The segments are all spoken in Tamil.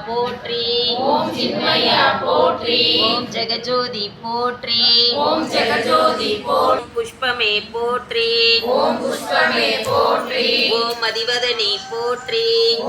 போற்றி. ஓம் சின்மயா போற்றி. ஓம் ஜெகஜோதி போற்றி. ஓம் ஜெகஜோதி போற்றி. புஷ்பமே போற்றி. ஓம் புஷ்பமே போற்றி. ஓம் மதிவதனி போற்றி.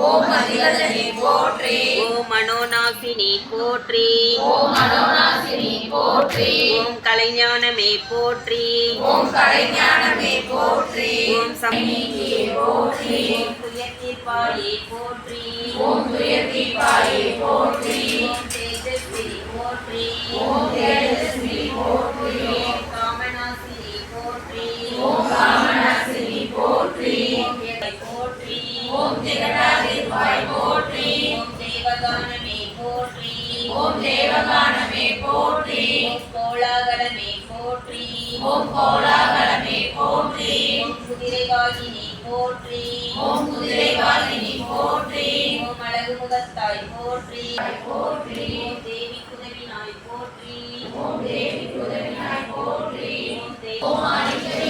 ஓம் மதிவதனி போற்றி. ஓம் மனோநாசினி போற்றி. ஓம் மனோநாசினி போற்றி. ஓம் கலைஞானமே போற்றி. ஓம் கலைஞானமே போற்றி. ஓம் சமீகியே போற்றி. ஓம் துயர்தீர்ப்பாயே போற்றி. ஓம் துயர்தீர்ப்பாயே போற்றி. ஓம் தேஜஸ்வினி போற்றி. ஓம் தேஜஸ்வி போற்றி. ஓம் காமநாசினி போற்றி. ஓம் காமநாசினி போற்றி. ஓம் ஜெகத் போற்றி. ஓம் ஜெகதாதிர்வாய் போற்றி. ஓம் தேவகானமே போற்றி. ஓம் தேவகானமே போற்றி. ஓம் கோலாகலமே போற்றி. ஓம் கோலாகலமே போற்றி. ஓம் குதிரைவாகினி போற்றி. ஓம் குதிரைவாகினி போற்றி. ஓம் அழகு முகத்தாய் போற்றி. போற்றி. ஓம் தேவி குதவினாய் போற்றி. ஓம் தேவி குதவினாய் போற்றி. ஓம் தேவி ஓம் ஆதிசக்தி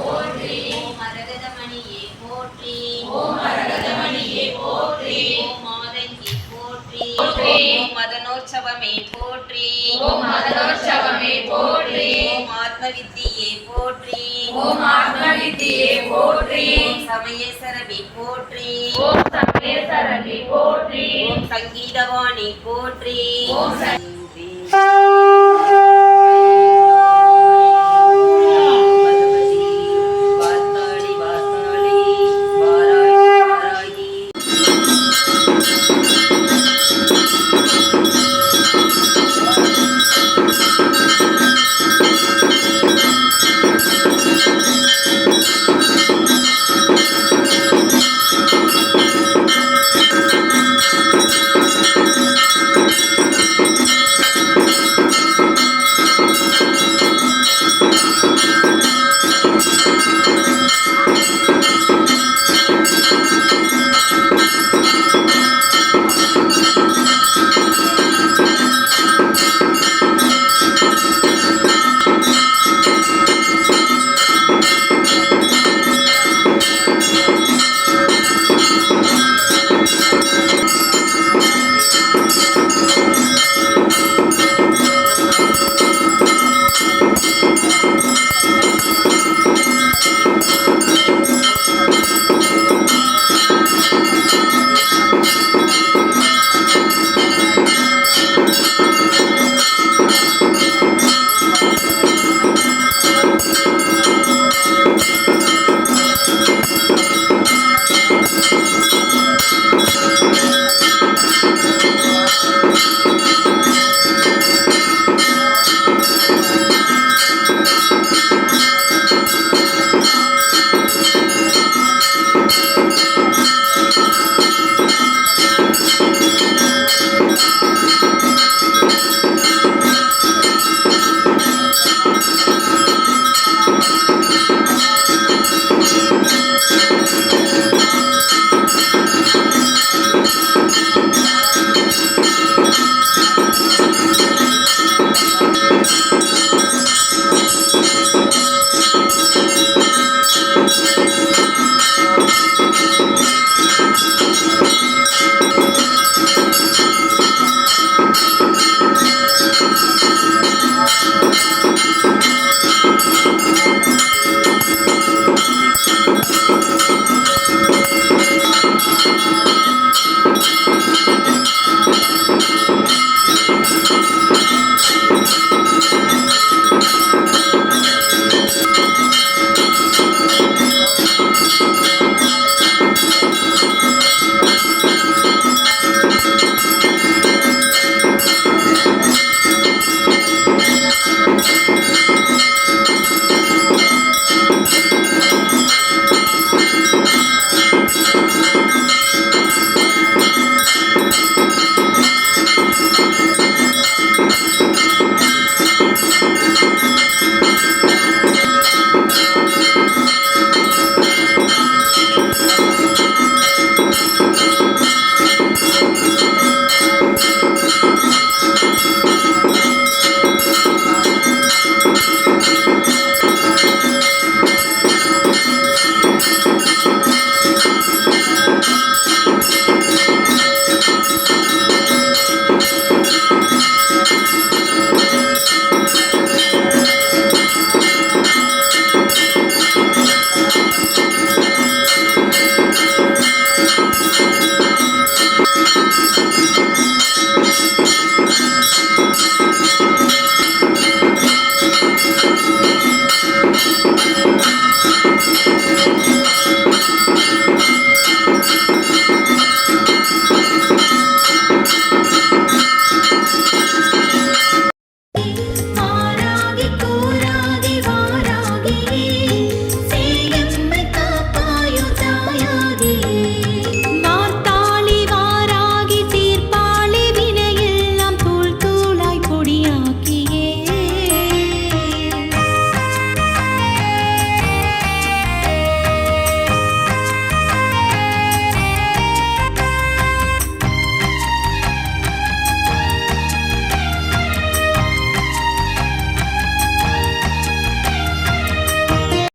போற்றி. ஓம் மரகதமணியே போற்றி. ஓம் மரகதமணியே போற்றி. ஓம் மாதங்கி போற்றி. போற்றி. ஓம் மதனோற்சவமே போற்றி. ஓம் மதனோற்சவமே போற்றி. ஓம் ஆத்மவித்தியே போற்றி. ஓம் ஆத்மவித்தியே போற்றி. ஓம் சமயேஸ்வரவி போற்றி. ஓம் சமயேஸ்வரவி போற்றி. ஓம் சங்கீதவாணி போற்றி. ஓம் ஓம்